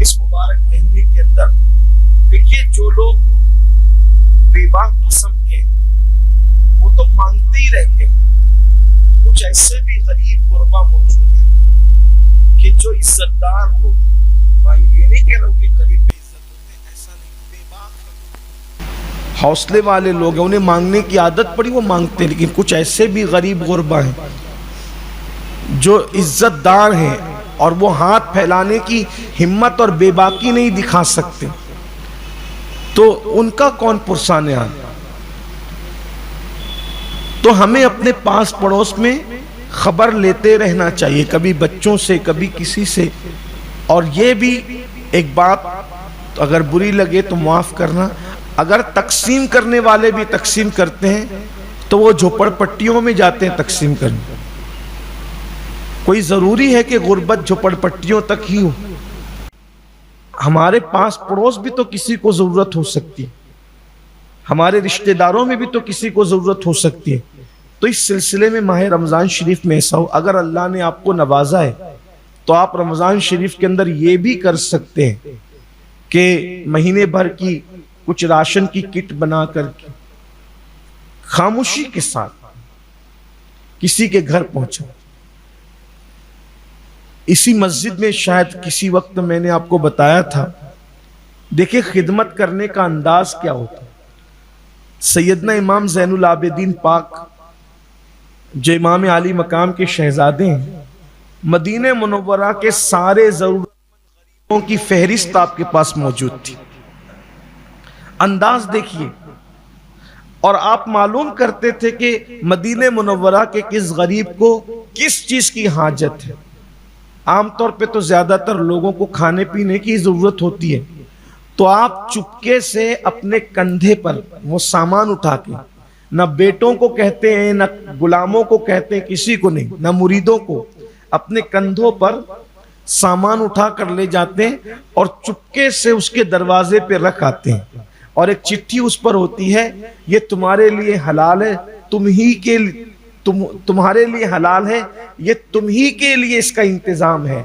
اس مبارک مہینے کے اندر دیکھیے جو لوگ بیوہ قسم کے وہ تو مانگتے ہی رہتے ہیں، کچھ ایسے بھی غریب غربا موجود ہیں کہ جو عزت دار لوگ، بھائی یہ نہیں کہہ رہا ہوں کہ غریب بے عزت ہوتے ہیں، ایسا نہیں، بے باک حوصلے والے لوگ ہیں، انہیں مانگنے کی عادت پڑی، وہ مانگتے ہیں، لیکن کچھ ایسے بھی غریب غربا ہیں جو عزت دار ہیں اور وہ ہاتھ پھیلانے کی ہمت اور بے باکی نہیں دکھا سکتے، تو ان کا کون پرسان حال؟ تو ہمیں اپنے پاس پڑوس میں خبر لیتے رہنا چاہیے، کبھی بچوں سے، کبھی کسی سے. اور یہ بھی ایک بات اگر بری لگے تو معاف کرنا، اگر تقسیم کرنے والے بھی تقسیم کرتے ہیں تو وہ جھوپڑ پٹیوں میں جاتے ہیں تقسیم کرنے. کوئی ضروری ہے کہ غربت جھوپڑ پٹیوں تک ہی ہو؟ ہمارے پاس پڑوس بھی تو کسی کو ضرورت ہو سکتی ہے، ہمارے رشتہ داروں میں بھی تو کسی کو ضرورت ہو سکتی ہے. تو اس سلسلے میں ماہ رمضان شریف میں ایسا ہو، اگر اللہ نے آپ کو نوازا ہے تو آپ رمضان شریف کے اندر یہ بھی کر سکتے ہیں کہ مہینے بھر کی کچھ راشن کی کٹ بنا کر کے خاموشی کے ساتھ کسی کے گھر پہنچا. اسی مسجد میں شاید کسی وقت میں نے آپ کو بتایا تھا، دیکھیں خدمت کرنے کا انداز کیا ہوتا. سیدنا امام زین العابدین پاک جو امام عالی مقام کے شہزادے ہیں، مدینہ منورہ کے سارے ضرورتوں کی فہرست آپ کے پاس موجود تھی. انداز دیکھیے، اور آپ معلوم کرتے تھے کہ مدینہ منورہ کے کس غریب کو کس چیز کی حاجت ہے. عام طور پہ تو زیادہ تر لوگوں کو کھانے پینے کی ضرورت ہوتی ہے، تو آپ چپکے سے اپنے کندھے پر وہ سامان اٹھا کے، نہ بیٹوں کو کہتے ہیں، نہ غلاموں کو کہتے ہیں، کسی کو نہیں، نہ مریدوں کو، اپنے کندھوں پر سامان اٹھا کر لے جاتے ہیں اور چپکے سے اس کے دروازے پہ رکھ آتے ہیں. اور ایک چٹھی اس پر ہوتی ہے، یہ تمہارے لیے حلال ہے، تمہارے لیے حلال ہے، یہ تم ہی کے لیے اس کا انتظام ہے.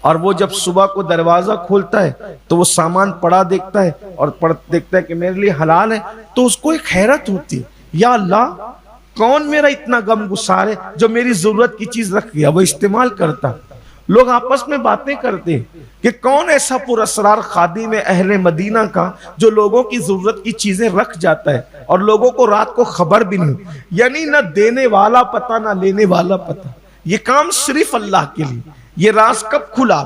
اور وہ جب صبح کو دروازہ کھولتا ہے تو وہ سامان پڑا دیکھتا ہے اور دیکھتا ہے کہ میرے لیے حلال ہے، تو اس کو ایک حیرت ہوتی ہے، یا اللہ کون میرا اتنا غم گسار ہے جو میری ضرورت کی چیز رکھ گیا، وہ استعمال کرتا. لوگ آپس میں باتیں کرتے ہیں کہ کون ایسا پر اسرار خادم اہل مدینہ کا جو لوگوں کی ضرورت کی چیزیں رکھ جاتا ہے اور لوگوں کو رات کو خبر بھی نہیں، یعنی نہ دینے والا پتہ نہ لینے والا پتہ. یہ کام صرف اللہ کے لیے. یہ راز کب کھلا؟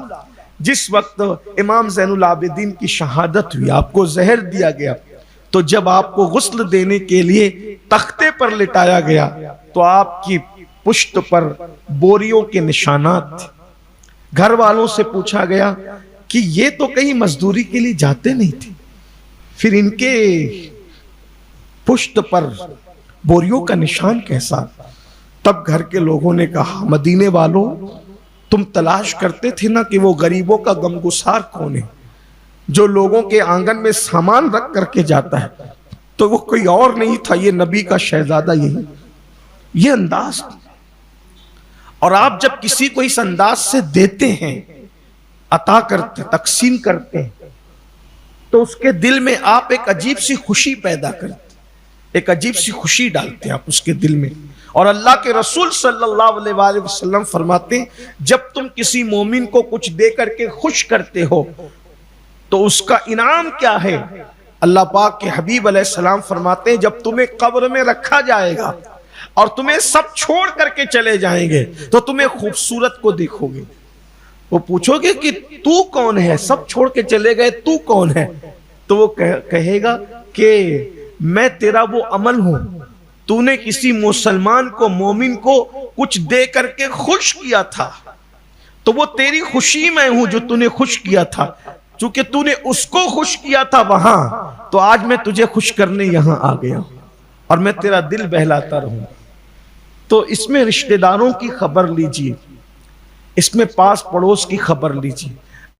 جس وقت امام زین العابدین کی شہادت ہوئی، آپ کو زہر دیا گیا، تو جب آپ کو غسل دینے کے لیے تختے پر لٹایا گیا تو آپ کی پشت پر بوریوں کے نشانات تھے. گھر والوں سے پوچھا گیا کہ یہ تو کہیں مزدوری کے لیے جاتے نہیں تھے، پھر ان کے پشت پر بوریوں کا نشان کیسا؟ تب گھر کے لوگوں نے کہا، مدینے والوں تم تلاش کرتے تھے نا کہ وہ غریبوں کا غمگسار کون ہے جو لوگوں کے آنگن میں سامان رکھ کر کے جاتا ہے، تو وہ کوئی اور نہیں تھا، یہ نبی کا شہزادہ یہی. یہ انداز. اور آپ جب کسی کو اس انداز سے دیتے ہیں، عطا کرتے، تقسیم کرتے ہیں، تو اس کے دل میں آپ ایک عجیب سی خوشی پیدا کرتے، ایک عجیب سی خوشی ڈالتے ہیں آپ اس کے دل میں. اور اللہ کے رسول صلی اللہ علیہ وآلہ وسلم فرماتے ہیں، جب تم کسی مومن کو کچھ دے کر کے خوش کرتے ہو تو اس کا انعام کیا ہے؟ اللہ پاک کے حبیب علیہ السلام فرماتے ہیں، جب تمہیں قبر میں رکھا جائے گا اور تمہیں سب چھوڑ کر کے چلے جائیں گے تو تمہیں خوبصورت کو دیکھو گے. وہ پوچھو گے کہ تو کون ہے، سب چھوڑ کے چلے گئے، تو کون ہے؟ تو وہ کہے گا کہ میں تیرا وہ عمل ہوں، تو نے کسی مسلمان کو، مومن کو کچھ دے کر کے خوش کیا تھا، تو وہ تیری خوشی میں ہوں جو تو نے خوش کیا تھا. چونکہ تو نے اس کو خوش کیا تھا وہاں، تو آج میں تجھے خوش کرنے یہاں آ گیا ہوں اور میں تیرا دل بہلاتا رہوں. تو اس میں رشتہ داروں کی خبر لیجئے، اس میں پاس پڑوس کی خبر لیجئے.